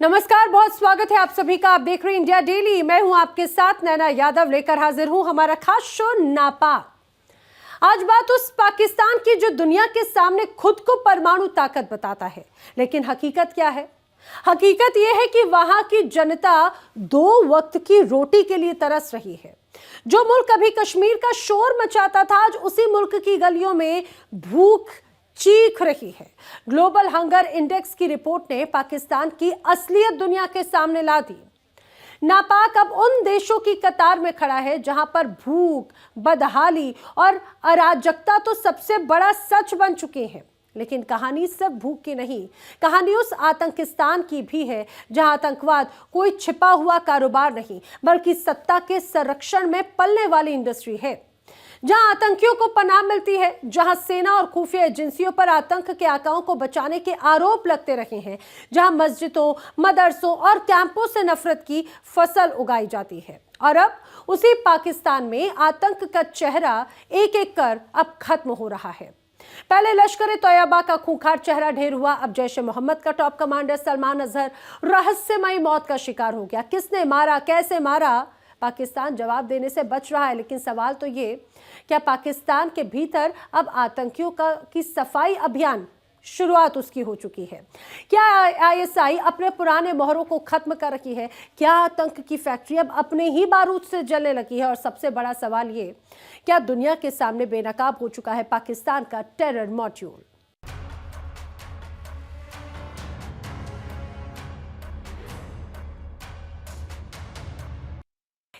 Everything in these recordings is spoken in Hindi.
नमस्कार, बहुत स्वागत है आप सभी का। आप देख रहे हैं इंडिया डेली। मैं हूं आपके साथ नैना यादव, लेकर हाजिर हूं हमारा खास शो नापाक। आज बात उस पाकिस्तान की जो दुनिया के सामने खुद को परमाणु ताकत बताता है, लेकिन हकीकत क्या है? हकीकत यह है कि वहां की जनता 2 वक्त की रोटी के लिए तरस रही है। जो मुल्क अभी कश्मीर का शोर मचाता था, आज उसी मुल्क की गलियों में भूख चीख रही है। ग्लोबल हंगर इंडेक्स की रिपोर्ट ने पाकिस्तान की असलियत दुनिया के सामने ला दी। नापाक अब उन देशों की कतार में खड़ा है जहां पर भूख, बदहाली और अराजकता तो सबसे बड़ा सच बन चुके हैं। लेकिन कहानी सिर्फ भूख की नहीं, कहानी उस आतंकिस्तान की भी है जहां आतंकवाद कोई छिपा हुआ कारोबार नहीं, बल्कि सत्ता के संरक्षण में पलने वाली इंडस्ट्री है। जहां आतंकियों को पनाह मिलती है, जहां सेना और खुफिया एजेंसियों पर आतंक के आकाओं को बचाने के आरोप लगते रहे हैं, जहां मस्जिदों, मदरसों और कैंपों से नफरत की फसल उगाई जाती है। और अब उसी पाकिस्तान में आतंक का चेहरा एक एक कर अब खत्म हो रहा है। पहले लश्कर तैयबा का खूंखार चेहरा ढेर हुआ, अब जैश ए मोहम्मद का टॉप कमांडर सलमान अजहर रहस्यमयी मौत का शिकार हो गया। किसने मारा, कैसे मारा, पाकिस्तान जवाब देने से बच रहा है। लेकिन सवाल तो ये, क्या पाकिस्तान के भीतर अब आतंकियों की सफाई अभियान शुरुआत उसकी हो चुकी है? क्या आईएसआई अपने पुराने मोहरों को खत्म कर रही है? क्या आतंक की फैक्ट्री अब अपने ही बारूद से जलने लगी है? और सबसे बड़ा सवाल ये, क्या दुनिया के सामने बेनकाब हो चुका है पाकिस्तान का टेरर मॉड्यूल?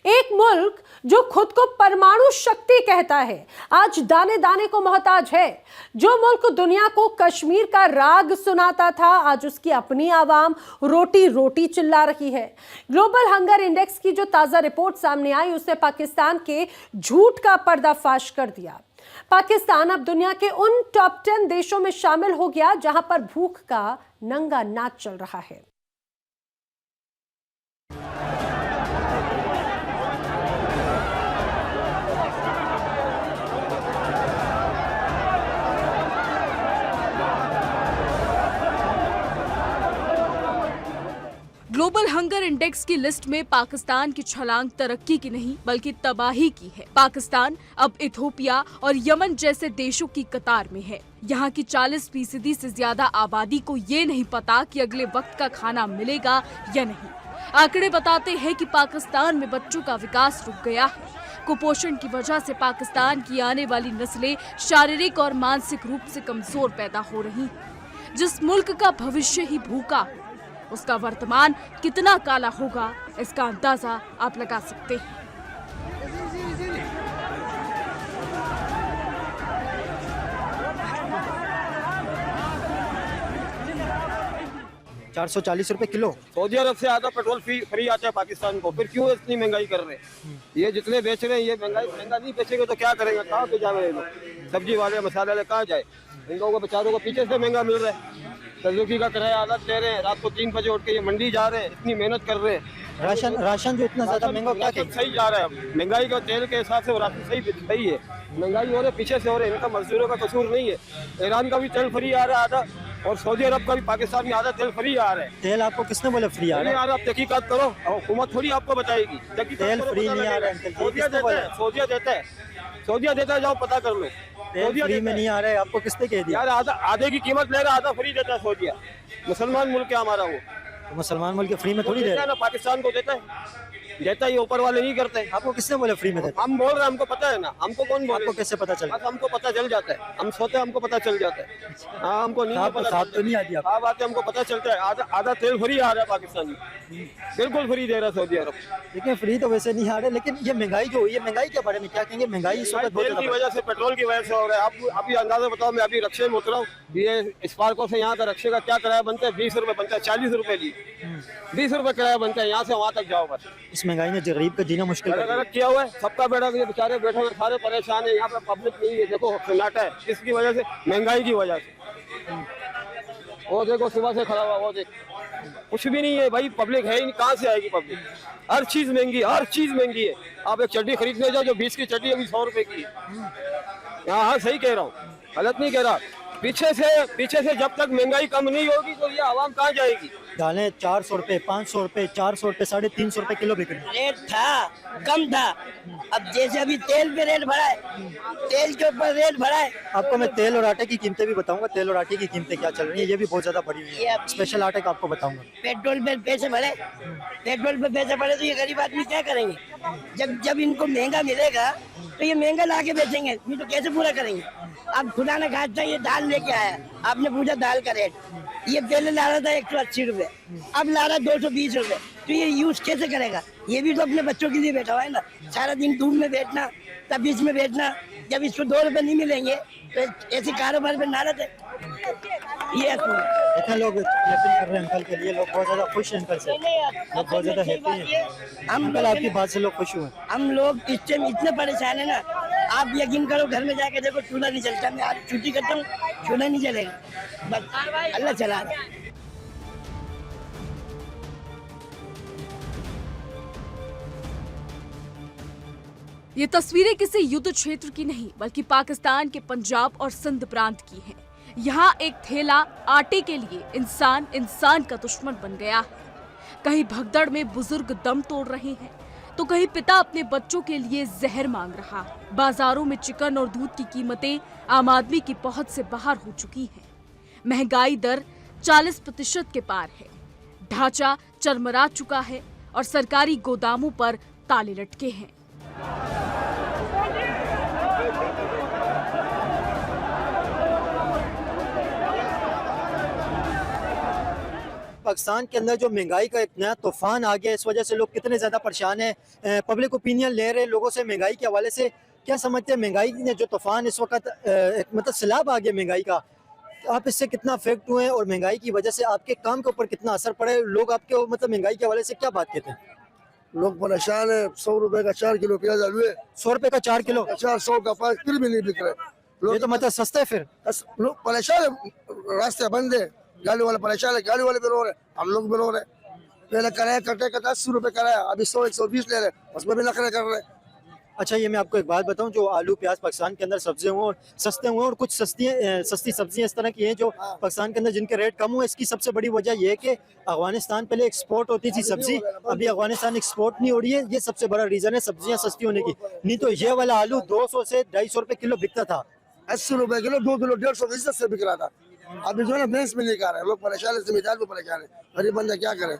एक मुल्क जो खुद को परमाणु शक्ति कहता है, आज दाने दाने को मोहताज है। जो मुल्क दुनिया को कश्मीर का राग सुनाता था, आज उसकी अपनी आवाम रोटी रोटी चिल्ला रही है। ग्लोबल हंगर इंडेक्स की जो ताजा रिपोर्ट सामने आई, उसने पाकिस्तान के झूठ का पर्दाफाश कर दिया। पाकिस्तान अब दुनिया के उन टॉप 10 देशों में शामिल हो गया जहां पर भूख का नंगा नाच चल रहा है। ग्लोबल हंगर इंडेक्स की लिस्ट में पाकिस्तान की छलांग तरक्की की नहीं बल्कि तबाही की है। पाकिस्तान अब इथोपिया और यमन जैसे देशों की कतार में है। यहाँ की 40% से ज्यादा आबादी को ये नहीं पता कि अगले वक्त का खाना मिलेगा या नहीं। आंकड़े बताते हैं कि पाकिस्तान में बच्चों का विकास रुक गया है। कुपोषण की वजह से पाकिस्तान की आने वाली नस्लें शारीरिक और मानसिक रूप से कमजोर पैदा हो रही हैं। जिस मुल्क का भविष्य ही भूखा हो, उसका वर्तमान कितना काला होगा, इसका अंदाजा आप लगा सकते हैं। ₹440 किलो। सऊदी अरब से आधा पेट्रोल फ्री आता है पाकिस्तान को, फिर क्यों इतनी महंगाई कर रहे हैं? ये जितने बेच रहे हैं, ये महंगा नहीं बेचेंगे तो क्या करेंगे? कहाँ पे जाए ये लोग? सब्जी वाले, मसाले वाले कहाँ जाए? इन लोगों को बेचारों को पीछे से महंगा मिल रहा है। सजुकी का किराया आधा दे रहे हैं, रात को 3 बजे उठ के ये मंडी जा रहे हैं, इतनी मेहनत कर रहे हैं। राशन जो इतना ज्यादा महंगा, क्या राशन सही जा रहा है? महंगाई का तेल के हिसाब से राशन सही है। महंगाई हो रही है, पीछे से हो रही है, इनका मजदूरों का कसूर नहीं है। ईरान का भी तेल फ्री आ रहा है आधा, और सऊदी अरब का भी पाकिस्तान में आधा तेल फ्री आ रहा है। तेल आपको किसने बोला फ्री आ रहा है? आप तहकीकात करो, हुकूमत थोड़ी आपको बताएगी। तेल फ्री नहीं आ रहा है। सऊदिया देता है, जाओ पता कर लो। तेल फ्री में नहीं आ रहा है, आपको किसने कह दिया? यार आधे की कीमत ले रहा, आधा फ्री देता है सऊदिया। मुसलमान मुल्क है हमारा वो। तो मुसलमान मुल्क फ्री में थोड़ी दे रहा है ना, पाकिस्तान को देता है, ऊपर वाले नहीं करते। आपको किसने बोला फ्री में देता? हम बोल रहे हैं, हमको पता है ना। हमको कौन बोल? आपको कैसे पता चला? हमको पता चल जाता है, हम सोते हैं, हमको पता चल जाता है। हाँ, हमको नहीं पता, साथ तो नहीं आती। हाँ बात है, हमको पता चलता है। आधा तेल फ्री आ रहा है पाकिस्तान में, बिल्कुल फ्री दे रहा है सऊदी अरब। लेकिन फ्री तो वैसे नहीं आ रहे। लेकिन ये महंगाई जो हुई है, महंगाई के बारे में क्या कहेंगे? महंगाई इस वक्त तेल की वजह से, पेट्रोल की वजह से हो रहा है। आप अभी अंदाजा बताओ, मैं अभी रक्शे में उतरा हूँ, ये स्पार्को से यहाँ का रक्शे का क्या किराया बनता है? 20 रुपए बनता है। 40 रुपए जी, 20 रुपए किराया बनता है यहाँ से वहाँ तक जाओ। बस इस महंगाई ने गरीब का जीना मुश्किल किया हुआ है। सबका बेटा, ये बेचारे बैठे हुए सारे परेशान है। यहाँ पे पब्लिक नहीं है, देखो सन्नाटा है। किसकी वजह से? महंगाई की वजह से। वो देखो सुबह से खड़ा हुआ, वो देख, कुछ भी नहीं है भाई। पब्लिक है ही नहीं, कहाँ से आएगी पब्लिक? हर चीज महंगी, हर चीज महंगी है। आप एक चड्डी खरीदने जाओ, जो 20 की चड्डी अभी 100 रुपए की है। हाँ, सही कह रहा हूँ, गलत नहीं कह रहा। पीछे से जब तक महंगाई कम नहीं होगी तो ये आवाम कहाँ जाएगी? दालें 400 रुपए, 500 रुपए, 400 रुपए, 350 रुपए किलो बिक रही है। रेट था, कम था। अब जैसे अभी तेल पे रेट बढ़ा है, तेल के ऊपर रेट बढ़ा है। आपको मैं तेल और आटे की कीमतें भी बताऊंगा, तेल और आटे की कीमतें क्या चल रही है, ये भी बहुत ज्यादा बढ़ी हुई ये है। अभी- स्पेशल आटे का आपको बताऊंगा। पेट्रोल पे पैसे बढ़े, पेट्रोल पे पैसे बढ़े तो ये गरीब आदमी क्या करेंगे? जब जब इनको महंगा मिलेगा तो ये महंगा ला के बेचेंगे, नहीं तो कैसे पूरा करेंगे? अब खुदा ने कहा ये दाल लेके आया, आपने पूछा दाल का रेट, ये पहले ला रहा था 180 रुपए, अब ला रहा 220 रुपए, तो ये यूज कैसे करेगा? ये भी तो अपने बच्चों के लिए बैठा हुआ है ना, सारा दिन धूप में बैठना, तब बीच में बैठना, जब इसको 2 रुपए नहीं मिलेंगे तो ऐसे कारोबार पे नाराज है। ये इतने लोग यकीन कर रहे हैं अंकल के लिए, लोग बहुत ज्यादा खुश हैं अंकल से, लोग बहुत ज्यादा हैप्पी हैं। अंकल आपकी बात से लोग खुश हुए। हम लोग इस टाइम इतने परेशान है ना, आप यकीन करो घर में जाके देखो चूल्हा नहीं चलता। मैं आज छुट्टी करता हूँ, चूल्हा नहीं चलेगा, बस अल्लाह चला रहा है। ये तस्वीरें किसी युद्ध क्षेत्र की नहीं बल्कि पाकिस्तान के पंजाब और सिंध प्रांत की हैं। यहाँ एक ठेला आटे के लिए इंसान इंसान का दुश्मन बन गया है। कहीं भगदड़ में बुजुर्ग दम तोड़ रहे हैं तो कहीं पिता अपने बच्चों के लिए जहर मांग रहा है। बाजारों में चिकन और दूध की कीमतें आम आदमी की पहुंच से बाहर हो चुकी हैं। महंगाई दर 40% के पार है। ढांचा चरमरा चुका है और सरकारी गोदामों पर ताले लटके हैं। पाकिस्तान के अंदर जो महंगाई का एक नया तूफान आ गया, इस वजह से लोग कितने ज़्यादा परेशान हैं। पब्लिक ओपिनियन ले रहे हैं लोगों से महंगाई के हवाले से। क्या समझते हैं महंगाई ने जो तूफान इस वक्त एक मतलब सैलाब आ गया महंगाई का, आप इससे कितना अफेक्ट हुए हैं और महंगाई की वजह से आपके काम के ऊपर कितना असर पड़ा है? लोग आपके मतलब महंगाई के हवाले से क्या बात कहते हैं? लोग परेशान है। 100 रुपए का 4 किलो प्याज आलू है, 100 रुपए का 4 किलो, 400 का 5 फिर भी नहीं बिक रहे। ये तो मतलब सस्ता है। फिर लोग परेशान है, रास्ते बंद है, गाड़ी वाले परेशान है, गाड़ी वाले भी रो रहे, हम लोग भी रो रहे। पहले किराया कटे का 80 रुपए कराया, अभी 100-120 ले रहे, उसमें भी नखरे कर रहे। अच्छा, ये मैं आपको एक बात बताऊं, जो आलू प्याज पाकिस्तान के अंदर सब्जियां हुए और सस्ते हुए और कुछ सस्ती सब्जियां इस तरह की हैं जो पाकिस्तान के अंदर जिनके रेट कम हुए, इसकी सबसे बड़ी वजह यह है कि अफगानिस्तान पहले एक्सपोर्ट होती थी सब्जी, अभी अफगानिस्तान एक्सपोर्ट नहीं हो रही है। ये सबसे बड़ा रीजन है सब्जियां सस्ती होने की। नहीं तो ये वाला आलू 200 से 250 रुपए किलो बिकता था। 80 रुपए किलो, 2 किलो 150 इज्जत से बिक रहा था। अभी जो है ना भैंस में नहीं खा रहे, लोग परेशान है, जिम्मेदार भी परेशान है, गरीब बंदा क्या करे?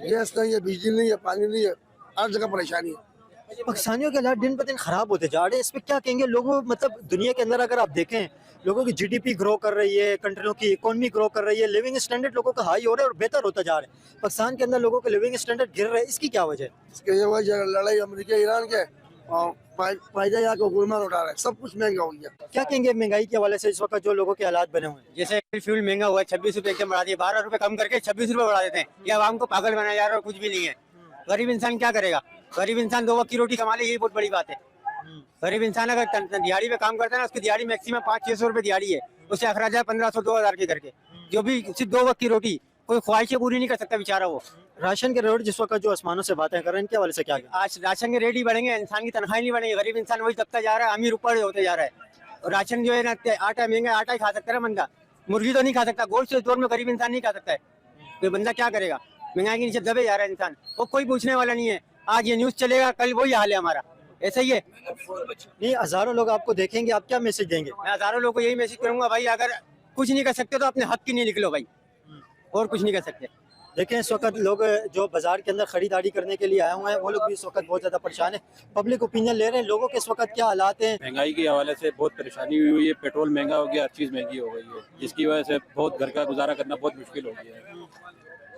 गैस नहीं है, बिजली नहीं है, पानी नहीं है, हर जगह परेशानी है। पाकिस्तानियों के हालात दिन ब दिन खराब होते जा रहे हैं। इस पे क्या कहेंगे? लोगों मतलब दुनिया के अंदर अगर आप देखें, लोगों की जीडीपी ग्रो कर रही है, कंट्रियों की इकोनॉमी ग्रो कर रही है, लिविंग स्टैंडर्ड लोगों का हाई हो रहा है और बेहतर होता जा रहा है। पाकिस्तान के अंदर लोगों के लिविंग स्टैंडर्ड गिर रहे हैं, इसकी क्या वजह है? इसके ये वजह लड़ाई अमेरिका ईरान के और फायदा यहाँ को गुलमान उठा रहा है, सब कुछ महंगा हो गया। क्या कहेंगे महंगाई के हवाले से इस वक्त जो लोगों के हालात बने हुए हैं? जैसे फ्यूल महंगा हुआ है, 26 रुपए एकदम बढ़ा दिए, 12 रुपए कम करके 26 रुपए बढ़ा देते हैं। ये आवाम को पागल बनाया जा रहा है और कुछ भी नहीं है। गरीब इंसान क्या करेगा? गरीब इंसान 2 वक्त की रोटी कमा ले, यही बहुत बड़ी बात है। गरीब इंसान अगर दिहाड़ी पे काम करता है ना, उसकी दिहाड़ी मैक्सिमम 500-600 रुपए दिहाड़ी है, उससे अखराज है 1500-2000 के करके, जो भी सिर्फ 2 वक्त की रोटी, कोई ख्वाहिशें पूरी नहीं कर सकता बेचारा वो। राशन के रेट जिस वक्त जो आसमानों से बातें कर रहे हैं, इनके हवाले से क्या कहें? आज राशन के रेट ही बढ़ेंगे, इंसान की तनख्वाही नहीं बढ़ेंगे। गरीब इंसान वही दबता जा रहा है, अमीर ऊपर होते जा रहा है। और राशन जो है ना, आटा महंगा, आटा ही खा सकता है ना बंदा, मुर्गी तो नहीं खा सकता। गोश्त इस दौर में गरीब इंसान नहीं खा सकता है, तो बंदा क्या करेगा? महंगाई के नीचे दबे जा रहा है इंसान, वो कोई पूछने वाला नहीं है। आज ये न्यूज़ चलेगा, कल वही हाल है हमारा, ऐसा ही है। नहीं, हजारों लोग आपको देखेंगे, आप क्या मैसेज देंगे? मैं हजारों लोगों को यही मैसेज करूंगा, भाई अगर कुछ नहीं कर सकते तो अपने हक की नहीं निकलो भाई, और कुछ नहीं कर सकते। देखें, इस वक्त लोग जो बाजार के अंदर खरीदारी करने के लिए आए हुए हैं, वो लोग भी इस वक्त बहुत ज़्यादा परेशान है। पब्लिक ओपिनियन ले रहे हैं लोगों के इस वक्त क्या हालात हैं। महंगाई के हवाले से बहुत परेशानी हुई है। पेट्रोल महंगा हो गया, हर चीज़ महंगी हो गई है, जिसकी वजह से बहुत घर का गुजारा करना बहुत मुश्किल हो गया है।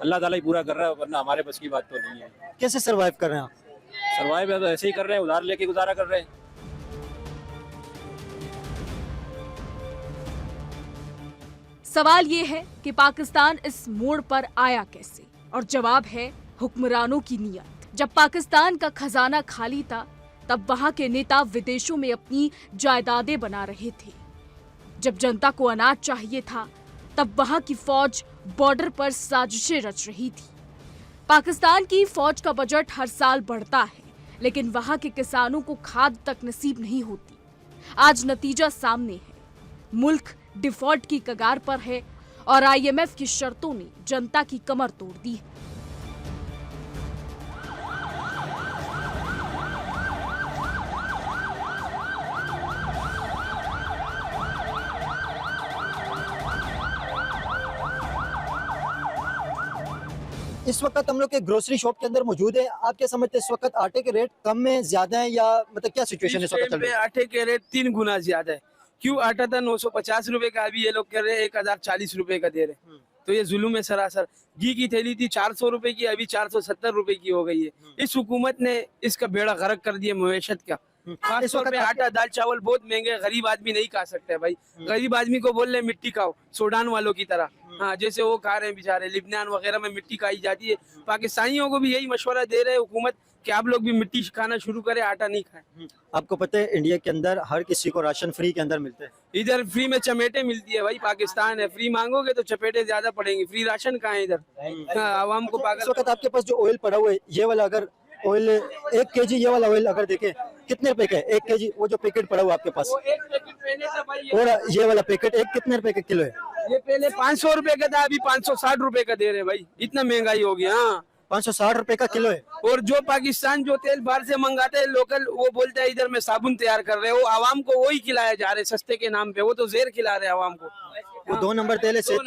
अल्लाह ताला ही पूरा कर रहा है, वरना हमारे बस की बात तो नहीं है। कैसे सर्वाइव कर रहे हैं आप? सर्वाइव तो ऐसे ही कर रहे हैं, उधार लेके गुजारा कर रहे हैं। सवाल ये है कि पाकिस्तान इस मोड़ पर आया कैसे, और जवाब है हुक्मरानों की नीयत। जब पाकिस्तान का खजाना खाली था, तब वहां के नेता विदेशों में अपनी जायदादें बना रहे थे। जब जनता को अनाज चाहिए था, तब वहां की फौज बॉर्डर पर साजिशें रच रही थी। पाकिस्तान की फौज का बजट हर साल बढ़ता है, लेकिन वहां के किसानों को खाद तक नसीब नहीं होती। आज नतीजा सामने है, मुल्क डिफॉल्ट की कगार पर है और IMF की शर्तों ने जनता की कमर तोड़ दी है। इस वक्त हम लोग के ग्रोसरी शॉप के अंदर मौजूद है। आप क्या समझते हैं इस वक्त आटे के रेट कम में ज्यादा है या मतलब क्या सिचुएशन है इस वक्त चल रही है? आटे के रेट 3 गुना ज्यादा है। क्यों? आटा था 950 रुपए का, अभी ये लोग कह रहे हैं 1040 रुपए का दे रहे। तो ये जुल्म है सरासर। घी की थैली थी 400 रुपए की, अभी 470 रुपए की हो गई है। इस हुकूमत ने इसका बेड़ा गर्क कर दिया मवेशत का। खास तौर पे आटा दाल चावल बहुत महंगे, गरीब आदमी नहीं खा सकते भाई। गरीब आदमी को बोल रहे मिट्टी खाओ, सूडान वालों की तरह। हाँ, जैसे वो खा रहे हैं बेचारे, लिबनान वगैरह में मिट्टी खाई जाती है। पाकिस्तानियों को भी यही मशवरा दे रहे हैं हुकूमत कि आप लोग भी मिट्टी खाना शुरू करें, आटा नहीं खाएं। आपको पता है इंडिया के अंदर हर किसी को राशन फ्री के अंदर मिलते हैं। इधर फ्री में चमेटे मिलती है भाई, पाकिस्तान है। फ्री मांगोगे तो चपेटे ज्यादा पड़ेंगे, फ्री राशन कहाँ है इधर? हाँ, आवाम को इस पागल। वक्त आपके पास जो ऑयल पड़ा हुआ है, ये वाला अगर ऑयल 1 kg ये वाला ऑयल अगर देखें कितने रुपए का है? 1 kg वो जो पैकेट पड़ा हुआ आपके पास, वो एक पैकेट पहले था भाई, और ये वाला पैकेट एक कितने रुपए का किलो है? ये पहले 500 रुपए का था, अभी 560 रुपए का दे रहे भाई। इतना महंगाई हो गया। हाँ, 560 रुपए का किलो है। और जो पाकिस्तान जो तेल बाहर से मंगाते हैं लोकल, वो बोलते हैं इधर में साबुन तैयार कर रहे हो, आवाम को वही खिलाया जा रहे सस्ते के नाम पे। वो तो जहर खिला रहे आवाम को। वो 2 नंबर तेल है, 2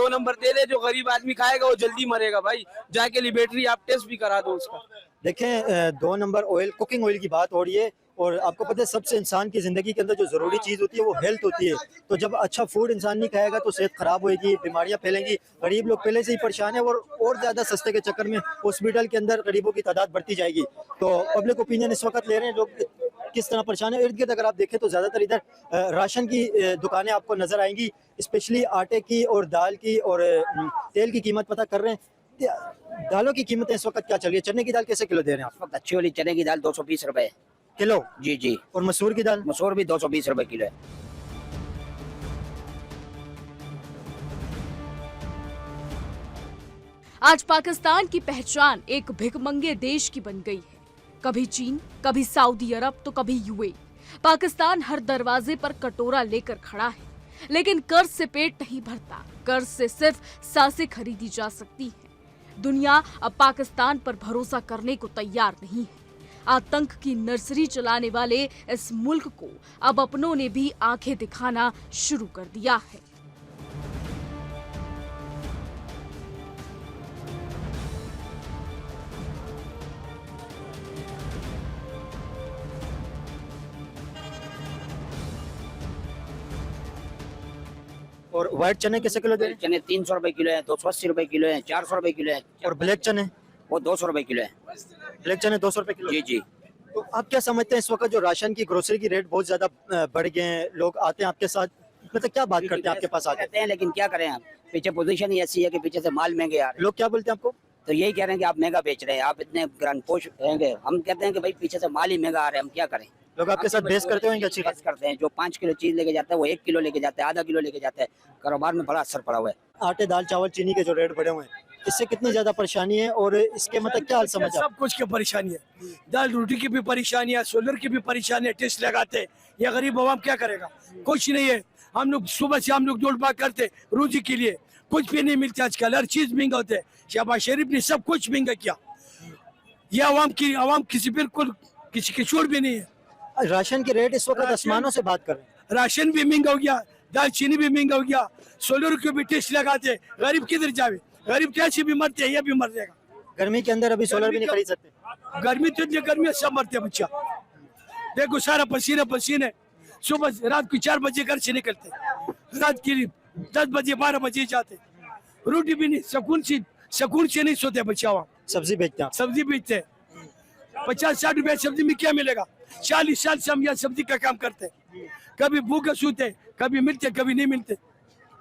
नंबर तेल है। जो गरीब आदमी खाएगा वो जल्दी मरेगा भाई। जाके लिबर्टी आप टेस्ट भी करा दो उसका। देखें 2 नंबर ऑयल, कुकिंग ऑयल की बात हो रही है। और आपको पता है सबसे इंसान की जिंदगी के अंदर जो जरूरी चीज होती है वो हेल्थ होती है। तो जब अच्छा फूड इंसान नहीं खाएगा तो सेहत खराब होगी, बीमारियां फैलेंगी। गरीब लोग पहले से ही परेशान है और ज्यादा सस्ते के चक्कर में हॉस्पिटल के अंदर गरीबों की तादाद बढ़ती जाएगी। तो पब्लिक ओपिनियन इस वक्त ले रहे हैं लोग किस तरह परेशान है। इर्द गिर्द अगर आप देखें तो ज्यादातर इधर राशन की दुकानें आपको नजर आएंगी, स्पेशली आटे की और दाल की और तेल की कीमत पता कर रहे हैं। दालों की कीमतें इस वक्त क्या चल रही है? चने की दाल कैसे किलो दे रहे हैं आप? अच्छी वाली चने की दाल 220 रुपए किलो। जी जी। और मसूर की दाल? मसूर भी 220 रुपए किलो है। आज पाकिस्तान की पहचान एक भिखमंगे देश की बन गई है। कभी चीन, कभी सऊदी अरब तो कभी यूएई। पाकिस्तान हर दरवाजे पर कटोरा लेकर खड़ा है, लेकिन कर्ज से पेट नहीं भरता। कर्ज से सिर्फ सांसें खरीदी जा सकती हैं। दुनिया अब पाकिस्तान पर भरोसा करने को तैयार नहीं है। आतंक की नर्सरी चलाने वाले इस मुल्क को अब अपनों ने भी आंखें दिखाना शुरू कर दिया है। और व्हाइट चने कैसे किलो दे रहे हैं? चने 300 रुपए किलो है, 280 रुपए किलो है, 400 रुपए किलो है। और ब्लैक चने? वो 200 रुपए किलो है। ब्लैक चने 200 रुपए किलो। जी जी। तो आप क्या समझते हैं इस वक्त जो राशन की ग्रोसरी की रेट बहुत ज्यादा बढ़ गए हैं, लोग आते हैं आपके साथ, मतलब क्या बात करते हैं आपके पास आके? कहते हैं, लेकिन क्या करें आप, पीछे पोजीशन ही ऐसी है कि पीछे से माल महंगे आ रहे हैं। लोग क्या बोलते हैं आपको? तो यही कह रहे हैं कि आप महंगा बेच रहे हैं, आप इतने ग्रांड पोश रहेंगे। हम कहते हैं कि भाई पीछे से माल ही महंगा आ रहा है, हम क्या करें। लोग आपके साथ बेस करते होंगे? अच्छी बहस करते हैं। जो 5 किलो चीज लेके जाता है वो 1 किलो लेके जाता है, आधा किलो लेके जाता है। कारोबार में बड़ा असर पड़ा हुआ है। आटे दाल चावल चीनी के जो रेट बढ़े हुए हैं, इससे कितनी ज्यादा परेशानी है और इसके मतलब क्या हाल समझ? सब कुछ की परेशानी है। दाल रोटी की भी परेशानी है, सोलर की भी परेशानी है। टेस्ट लगाते हैं, ये गरीब आवाम क्या करेगा? कुछ नहीं है। हम लोग सुबह से हम लोग दौड़ भाग करते रोजी के लिए, कुछ भी नहीं मिलता आजकल। हर चीज महंगा होता है। शहबाज शरीफ ने सब कुछ महंगा किया। ये आवाम किसी बिल्कुल किसी की छोड़ भी नहीं है। राशन के रेट इस वक्त आसमानों से बात कर रहे हैं। राशन भी महंगा हो गया, दाल चीनी भी महंगा हो गया, सोलर के भी टेस्ट लगाते। गरीब किधर जावे? गरीब कैसे भी मरते हैं, ये भी मर जाएगा। गर्मी के अंदर अभी सोलर भी नहीं खरीद सकते। गर्मी तो इतनी गर्मी है, सब मरते बच्चा। देखो सारा पसीने पसीने। सुबह रात को 4 बजे घर से निकलते, रात के 10 बजे 12 बजे जाते। रोटी भी नहीं, सुकून से नहीं सोते बच्चा। वहाँ सब्जी बेचते हैं? सब्जी बेचते 50-60 रुपए सब्जी में क्या मिलेगा? 40 साल से हम यहाँ सब्जी का काम करते। कभी भूखे सूते, कभी मिलते कभी नहीं मिलते।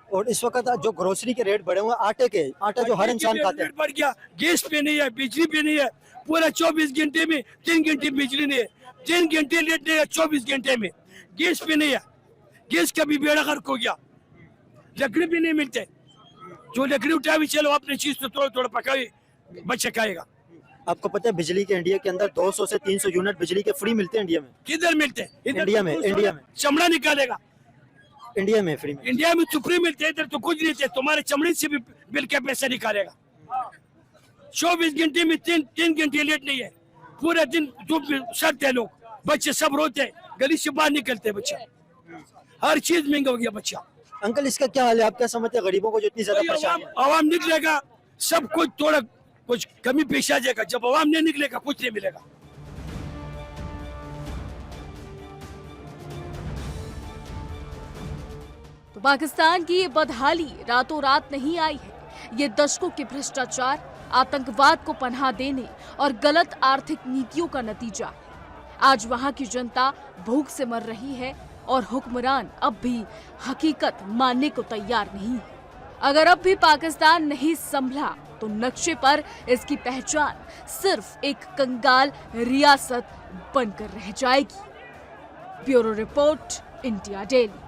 और इस वक्त जो ग्रोसरी के रेट बढ़े हुए हैं, आटा जो हर इंसान खाते हैं, बढ़ गया। गैस पे नहीं है, बिजली पे नहीं है। पूरा 24 घंटे में 3 घंटे बिजली नहीं है, 3 घंटे लेट नहीं है 24 घंटे में। गैस पे नहीं है, गैस का भी बेड़ा गर्क हो गया। लकड़ी भी नहीं मिलते। जो लकड़ी उठावी चलो अपनी चीज तो थोड़ा थोड़ा पकाए, बच्चा खाएगा। आपको पता है बिजली के इंडिया के अंदर 200 से 300 यूनिट बिजली के फ्री मिलते हैं इंडिया में। किधर मिलते? इंडिया में चमड़ा निकालेगा। इंडिया में फ्री में। इंडिया में तो फ्री मिलते हैं, इधर तो कुछ नहीं थे। तुम्हारे चमड़े से भी बिल का पैसा निकालेगा। 24 घंटे में 3 घंटे लेट नहीं है। पूरे दिन धूप में सड़ते हैं लोग, बच्चे सब रोते हैं, गली से बाहर निकलते हैं बच्चा। हर चीज महंगा हो गया बच्चा। अंकल इसका क्या हाल है, आप क्या समझते हैं गरीबों को जो इतनी ज्यादा परेशानी है? आवाम निकलेगा सब कुछ थोड़ा कुछ कमी पेश आ जाएगा। जब आवाम नहीं निकलेगा कुछ नहीं मिलेगा। तो पाकिस्तान की ये बदहाली रातों रात नहीं आई है। ये दशकों के भ्रष्टाचार, आतंकवाद को पनाह देने और गलत आर्थिक नीतियों का नतीजा है। आज वहां की जनता भूख से मर रही है और हुक्मरान अब भी हकीकत मानने को तैयार नहीं है। अगर अब भी पाकिस्तान नहीं संभला तो नक्शे पर इसकी पहचान सिर्फ एक कंगाल रियासत बनकर रह जाएगी। Bureau report, India daily.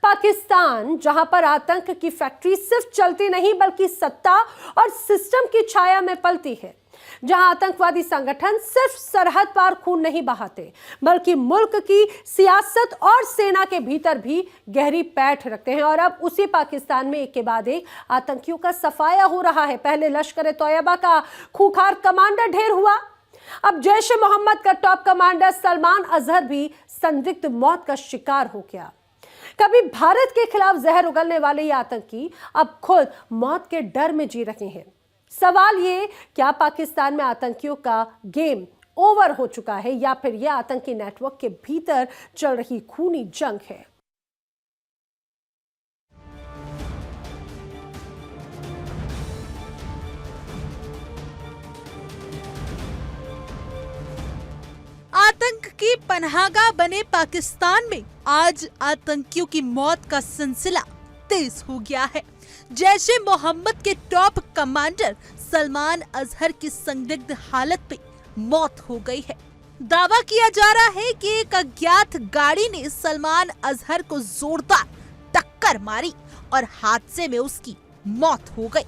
Pakistan जहां पर आतंक की फैक्ट्री सिर्फ चलती नहीं बल्कि सत्ता और सिस्टम की छाया में पलती है, जहां आतंकवादी संगठन सिर्फ सरहद पार खून नहीं बहाते बल्कि मुल्क की सियासत और सेना के भीतर भी गहरी पैठ रखते हैं। और अब उसी पाकिस्तान में एक के बाद एक आतंकियों का सफाया हो रहा है। पहले लश्कर तोयबा का खूंखार कमांडर ढेर हुआ, अब जैश ए मोहम्मद का टॉप कमांडर सलमान अजहर भी संदिग्ध मौत का शिकार हो गया। कभी भारत के खिलाफ जहर उगलने वाले ये आतंकी अब खुद मौत के डर में जी रहे हैं। सवाल ये, क्या पाकिस्तान में आतंकियों का गेम ओवर हो चुका है या फिर यह आतंकी नेटवर्क के भीतर चल रही खूनी जंग है? आतंक की पनाहगाह बने पाकिस्तान में आज आतंकियों की मौत का सिलसिला तेज हो गया है। जैश ए मोहम्मद के टॉप कमांडर सलमान अजहर की संदिग्ध हालत में मौत हो गई है। दावा किया जा रहा है कि एक अज्ञात गाड़ी ने सलमान अजहर को जोरदार टक्कर मारी और हादसे में उसकी मौत हो गई।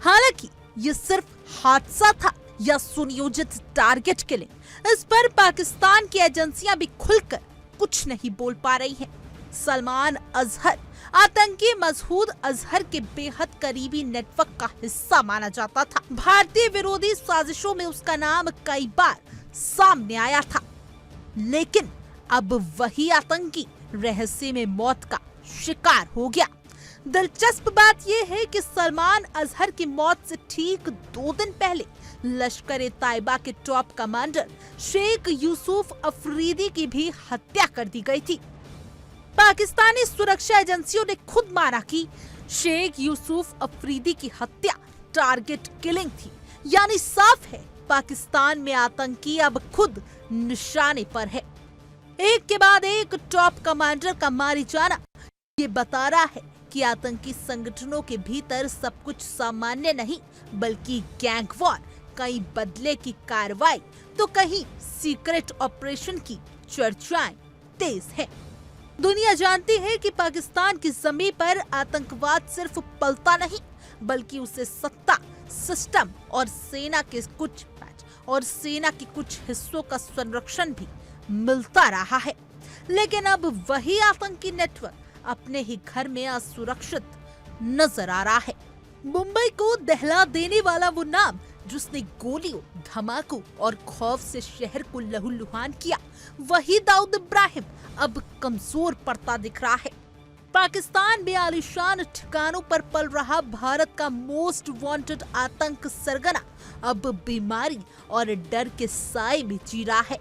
हालांकि ये सिर्फ हादसा था या सुनियोजित टारगेट किलिंग, इस पर पाकिस्तान की एजेंसियां भी खुलकर कुछ नहीं बोल पा रही हैं। सलमान अजहर आतंकी मसूद अजहर के बेहद करीबी नेटवर्क का हिस्सा माना जाता था। भारतीय विरोधी साजिशों में उसका नाम कई बार सामने आया था, लेकिन अब वही आतंकी रहस्य में मौत का शिकार हो गया। दिलचस्प बात यह है कि सलमान अजहर की मौत से ठीक 2 दिन पहले लश्कर तैयबा के टॉप कमांडर शेख यूसुफ अफरीदी की भी हत्या कर दी गई थी। पाकिस्तानी सुरक्षा एजेंसियों ने खुद माना कि शेख यूसुफ अफरीदी की हत्या टारगेट किलिंग थी। यानी साफ है, पाकिस्तान में आतंकी अब खुद निशाने पर है। एक के बाद एक टॉप कमांडर का मारे जाना ये बता रहा है कि आतंकी संगठनों के भीतर सब कुछ सामान्य नहीं बल्कि गैंग वॉर, कहीं बदले की कार्रवाई तो कहीं सीक्रेट ऑपरेशन की चर्चाएं तेज है। दुनिया जानती है कि पाकिस्तान की जमीन पर आतंकवाद सिर्फ पलता नहीं बल्कि उसे सत्ता, सिस्टम और सेना के कुछ हिस्सों का संरक्षण भी मिलता रहा है। लेकिन अब वही आतंकी नेटवर्क अपने ही घर में असुरक्षित नजर आ रहा है। मुंबई को दहला देने वाला वो नाम जिसने गोलियों, धमाकों और खौफ से शहर को लहूलुहान किया, वही दाऊद इब्राहिम अब कमजोर पड़ता दिख रहा है। पाकिस्तान में आलीशान ठिकानों पर पल रहा भारत का मोस्ट वांटेड आतंक सरगना अब बीमारी और डर के साए में जी रहा है।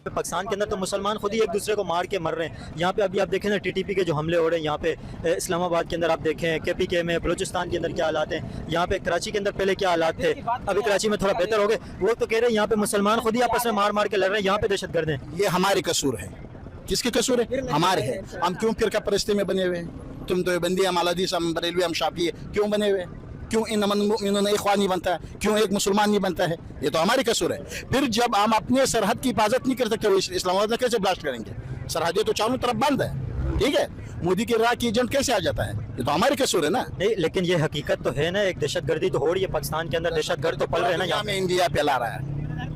पाकिस्तान के अंदर तो मुसलमान खुद ही एक दूसरे को मार के मर रहे हैं। यहाँ पे अभी आप देखें ना, टीटीपी के जो हमले हो रहे हैं यहाँ पे इस्लामाबाद के अंदर, आप देखें केपीके में, बलूचिस्तान के अंदर क्या हालात हैं, यहाँ पे कराची के अंदर पहले क्या हालात थे, अभी कराची में थोड़ा बेहतर हो गए। वो तो कह रहे हैं यहाँ पे मुसलमान खुद ही आपस में मार मार के लड़ रहे हैं, यहाँ पे दहशतगर्द हैं। ये हमारे कसूर है। किसके कसूर है? हमारे है। हम क्यों फिरका परस्ती में बने हुए हैं? तुम तो बंदी, हम अहल हदीस, हम बरेलवी, हम शाफी, क्यों बने हुए हैं? क्यों इन्नमल मुमिनून इख्वान नहीं बनता है? क्यों एक मुसलमान नहीं बनता है? ये तो हमारी कसूर है। फिर जब हम अपने सरहद की हिफाजत नहीं कर सकते, वो इस्लामाबाद में कैसे ब्लास्ट करेंगे? सरहदें तो चारों तरफ बंद है, ठीक है। मोदी के इराक की एजेंट कैसे आ जाता है? ये तो हमारे कसूर है ना। नहीं, लेकिन ये हकीकत तो है ना, एक दहशतगर्दी तो हो रही है पाकिस्तान के अंदर, दहशतगर्द तो पल रहे हैं ना यहाँ में इंडिया फैला रहा है,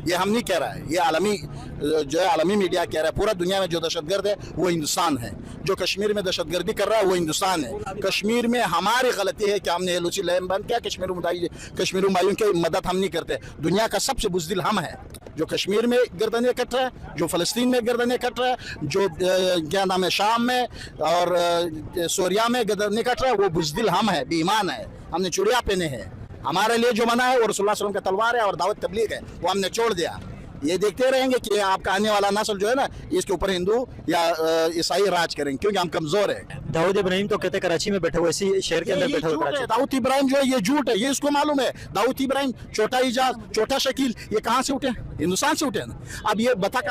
ये हम नहीं कह रहा है, ये आलमी जो है आलमी मीडिया कह रहा है। पूरा दुनिया में जो दहशतगर्द है वो हिंदुस्तान है, जो कश्मीर में दहशतगर्दी कर रहा है वो हिंदुस्तान है। कश्मीर में हमारी गलती है कि हमने एलओसी लैंड बंद किया, कश्मीर भाइयों की मदद हम नहीं करते। दुनिया का सबसे बुज़दिल हम है, जो कश्मीर में गर्दनें कट रहा है, जो फ़लस्तीन में गर्दनें कट रहा है, जो क्या नाम है शाम में और सोरिया में गर्दनें कट रहा है, वो बुज़दिल हम है, बेईमान है। हमने चूड़ियाँ पहने हैं, हमारे लिए जो मना है वो रसूलुल्लाह सल्लल्लाहु अलैहि वसल्लम का तलवार है और दावत तबलीग है, वो हमने छोड़ दिया। ये देखते रहेंगे कि आपका आने वाला नस्ल जो है ना, इसके ऊपर हिंदू या ईसाई राज करेंगे, क्योंकि हम कमजोर है। दाऊद इब्राहिम तो कहते कराची में बैठे हुए, इसी शहर के अंदर बैठे हुए कराची। दाऊद इब्राहिम जो है ये झूठ है, ये इसको मालूम है। दाऊद इब्राहिम, छोटा इजाज, छोटा शकील, ये कहाँ से उठे? हिंदुस्तान से उठे ना। अब ये बता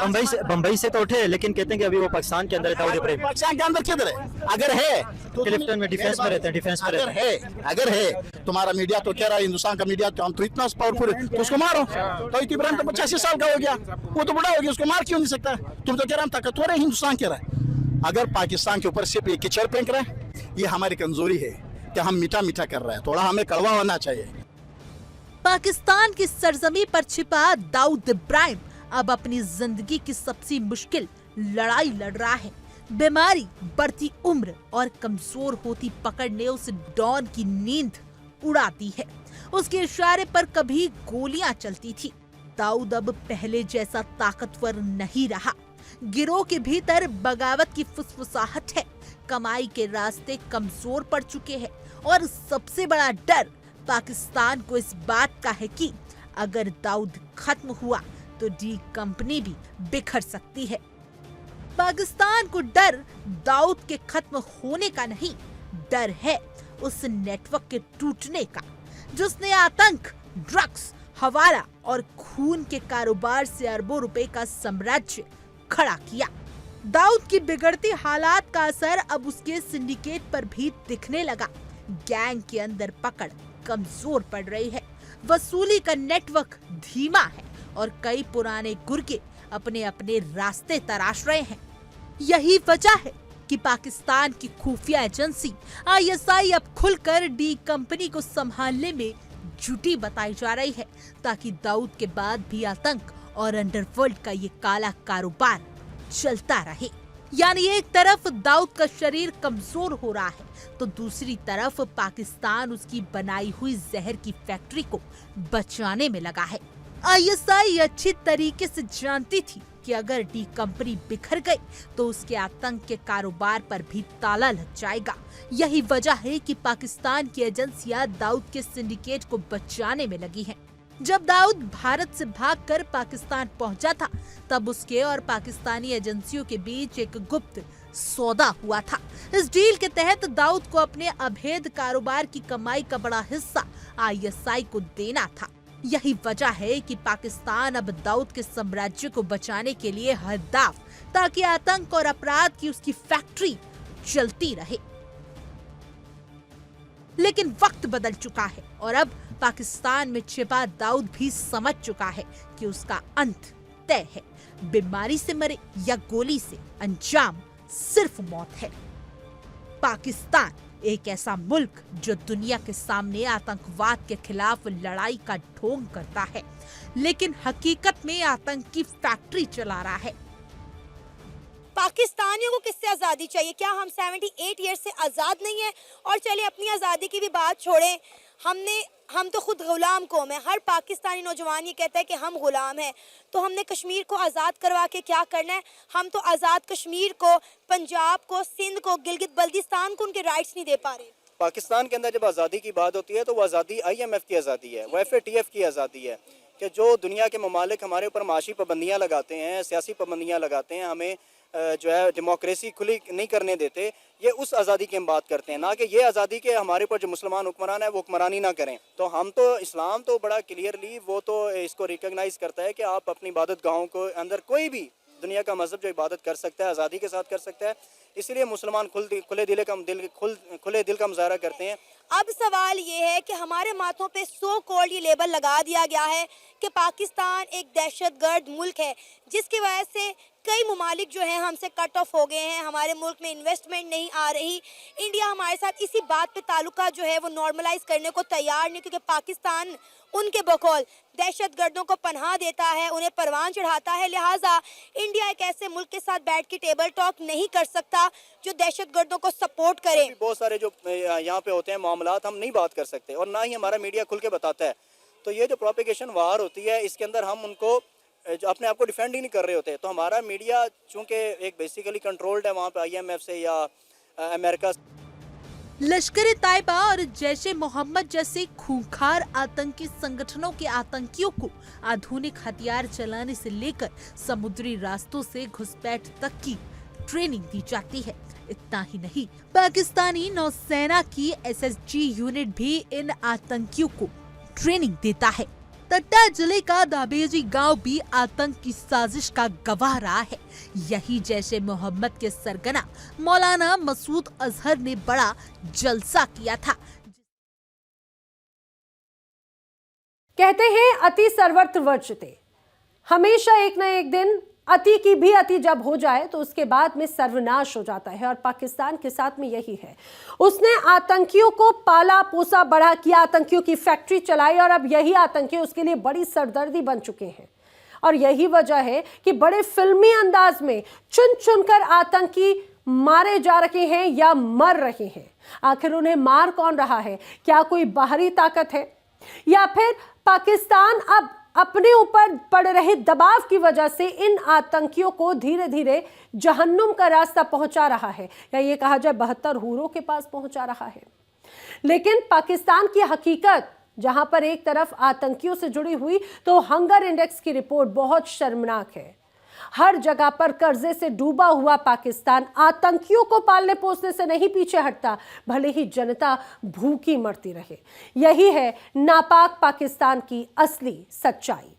बम्बई से तो उठे, लेकिन कहते हैं कि अभी वो पाकिस्तान के अंदर है दाऊद इब्राहिम। पाकिस्तान के अंदर किधर है? अगर है तो क्लिफ्टन में डिफेंस में रहते हैं, डिफेंस में रहते हैं। अगर है तुम्हारा मीडिया तो कह रहा है, हिंदुस्तान का मीडिया तो हम तो इतना पावरफुल है, तो उसको मारो। दाऊद इब्राहिम तो 85 साल का हो गया, वो तो बड़ा हो गया, उसको मार क्यों नहीं सकता? तुम तो कह रहा हम ताकतवर है, हिंदुस्तान कह रहा है। अगर पाकिस्तान के ऊपर सिर्फ एक कीचड़ फेंक रहा है, ये हमारी कमजोरी है कि हम मीठा मीठा कर रहे हैं, थोड़ा हमें कड़वा होना चाहिए। पाकिस्तान की सरजमी पर छिपा दाऊद इब्राहिम अब अपनी जिंदगी की सबसे मुश्किल लड़ाई लड़ रहा है। बीमारी, बढ़ती उम्र और कमजोर होती पकड़ ने उस डॉन की नींद उड़ाती है। उसके इशारे पर कभी गोलियां चलती थी। दाऊद अब पहले जैसा ताकतवर नहीं रहा। गिरोह के भीतर बगावत की फुसफुसाहट है। कमाई के रास्ते कमजोर पड़ चुके हैं और सबसे बड़ा डर पाकिस्तान को इस बात का है कि अगर दाऊद खत्म हुआ तो डी कंपनी भी बिखर सकती है। पाकिस्तान को डर दाऊद के खत्म होने का नहीं, डर है उस नेटवर्क के टूटने का जिसने आतंक, ड्रग्स, हवाला और खून के कारोबार से अरबों रुपए का साम्राज्य खड़ा किया। दाऊद की बिगड़ती हालात का असर अब उसके सिंडिकेट पर भी दिखने लगा। गैंग के अंदर पकड़ कमजोर पड़ रही है, वसूली का नेटवर्क धीमा है और कई पुराने गुर्गे अपने अपने रास्ते तराश रहे हैं। यही वजह है कि पाकिस्तान की खुफिया एजेंसी ISI अब खुलकर डी कंपनी को संभालने में जुटी बताई जा रही है, ताकि दाऊद के बाद भी आतंक और अंडरवर्ल्ड का ये काला कारोबार चलता रहे। यानी एक तरफ दाऊद का शरीर कमजोर हो रहा है तो दूसरी तरफ पाकिस्तान उसकी बनाई हुई जहर की फैक्ट्री को बचाने में लगा है। ISI अच्छी तरीके से जानती थी कि अगर डी कंपनी बिखर गई तो उसके आतंक के कारोबार पर भी ताला लग जाएगा। यही वजह है कि पाकिस्तान की एजेंसियां दाऊद के सिंडिकेट को बचाने में लगी हैं। जब दाऊद भारत से भागकर पाकिस्तान पहुंचा था, तब उसके और पाकिस्तानी एजेंसियों के बीच एक गुप्त सौदा हुआ था। इस डील के तहत दाऊद को अपने अभेद कारोबार की कमाई का बड़ा हिस्सा ISI को देना था। यही वजह है कि पाकिस्तान अब दाऊद के साम्राज्य को बचाने के लिए हर दाव, ताकि आतंक और अपराध की उसकी फैक्ट्री चलती रहे। लेकिन वक्त बदल चुका है और अब पाकिस्तान में छिपा दाऊद भी समझ चुका है कि उसका अंत तय है। बीमारी से मरे या गोली से, अंजाम सिर्फ मौत है। पाकिस्तान एक ऐसा मुल्क जो दुनिया के सामने आतंकवाद के खिलाफ लड़ाई का ढोंग करता है, लेकिन हकीकत में आतंक की फैक्ट्री चला रहा है। पाकिस्तानियों को किससे आज़ादी चाहिए? क्या हम 78 ईयर से आज़ाद नहीं है? और चलिए अपनी आज़ादी की भी बात छोड़ें, हम तो खुद गुलाम कौम है। हर पाकिस्तानी नौजवान ये कहता है कि हम गुलाम हैं। तो हमने कश्मीर को आज़ाद करवा के क्या करना है? हम तो आज़ाद कश्मीर को, पंजाब को, सिंध को, गिलगित बल्दिस्तान को उनके राइट्स नहीं दे पा रहे। पाकिस्तान के अंदर जब आज़ादी की बात होती है तो वो आज़ादी IMF की आज़ादी है, वो FATF की आज़ादी है कि जो दुनिया के ममालिक हमारे ऊपर माशी पाबंदियाँ लगाते हैं, सियासी पाबंदियाँ लगाते हैं, हमें जो है डेमोक्रेसी खुली नहीं करने देते, ये उस आज़ादी की हम बात करते हैं, ना कि ये आज़ादी के हमारे ऊपर जो मुसलमान हुक्मरान है वो हुक्मरानी ना करें। तो हम तो इस्लाम तो बड़ा क्लियरली वो तो इसको रिकॉग्नाइज करता है कि आप अपनी इबादत गाहों को अंदर कोई भी दुनिया का मजहब जो इबादत कर सकता है आज़ादी के साथ कर सकता है। इसलिए मुसलमान खुले दिल का मुजाहरा करते हैं। अब सवाल ये है कि हमारे माथों पे सो कॉल्ड ये लेबल लगा दिया गया है कि पाकिस्तान एक दहशतगर्द मुल्क है, जिसकी वजह से कई ममालिक जो हैं हमसे कट ऑफ हो गए हैं, हमारे मुल्क में इन्वेस्टमेंट नहीं आ रही। इंडिया हमारे साथ इसी बात पे ताल्लुका जो है वो नॉर्मलाइज करने को तैयार नहीं, क्योंकि पाकिस्तान उनके बकौल दहशतगर्दों को पनाह देता है, उन्हें परवान चढ़ाता है। लिहाजा इंडिया एक ऐसे मुल्क के साथ बैठ के टेबल टॉक नहीं कर सकता जो दहशतगर्दों को सपोर्ट करे। बहुत सारे जो यहाँ पे होते हैं मामलात हम नहीं बात कर सकते और ना ही हमारा मीडिया खुल के बताता है। तो ये जो प्रोपेगेशन वार होती है इसके अंदर हम उनको अपने आप को डिफेंड ही नहीं कर रहे होते। तो हमारा मीडिया चूँकि एक बेसिकली कंट्रोल्ड है वहाँ पे IMF से या अमेरिका। लश्कर तैयबा और जैश ए मोहम्मद जैसे खूंखार आतंकी संगठनों के आतंकियों को आधुनिक हथियार चलाने से लेकर समुद्री रास्तों से घुसपैठ तक की ट्रेनिंग दी जाती है। इतना ही नहीं, पाकिस्तानी नौसेना की SSG यूनिट भी इन आतंकियों को ट्रेनिंग देता है। तट्टा जिले का दाबेजी गांव भी आतंक की साजिश का गवाह रहा है। यही जैश ए मोहम्मद के सरगना मौलाना मसूद अजहर ने बड़ा जलसा किया था। कहते हैं अति सर्वत्र वर्जते, हमेशा एक न एक दिन अति की भी अति जब हो जाए तो उसके बाद में सर्वनाश हो जाता है, और पाकिस्तान के साथ में यही है। उसने आतंकियों को पाला पोसा बड़ा किया, आतंकियों की फैक्ट्री चलाई, और अब यही आतंकी उसके लिए बड़ी सरदर्दी बन चुके हैं। और यही वजह है कि बड़े फिल्मी अंदाज में चुन चुनकर आतंकी मारे जा रहे हैं या मर रहे हैं। आखिर उन्हें मार कौन रहा है? क्या कोई बाहरी ताकत है, या फिर पाकिस्तान अब अपने ऊपर पड़ रहे दबाव की वजह से इन आतंकियों को धीरे धीरे जहन्नुम का रास्ता पहुंचा रहा है, या ये कहा जाए 72 हूरों के पास पहुंचा रहा है। लेकिन पाकिस्तान की हकीकत, जहां पर एक तरफ आतंकियों से जुड़ी हुई तो हंगर इंडेक्स की रिपोर्ट बहुत शर्मनाक है। हर जगह पर कर्जे से डूबा हुआ पाकिस्तान आतंकियों को पालने पोसने से नहीं पीछे हटता, भले ही जनता भूखी मरती रहे। यही है नापाक पाकिस्तान की असली सच्चाई।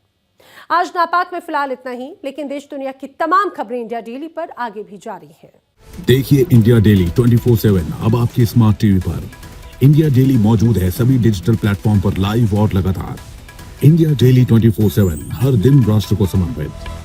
आज नापाक में फिलहाल इतना ही, लेकिन देश दुनिया की तमाम खबरें इंडिया डेली पर आगे भी जारी हैं। देखिए इंडिया डेली 24/7 अब आपकी स्मार्ट टीवी पर। इंडिया डेली मौजूद है सभी डिजिटल प्लेटफॉर्म पर लाइव और लगातार। इंडिया डेली 24/7 हर दिन राष्ट्र को समर्पित।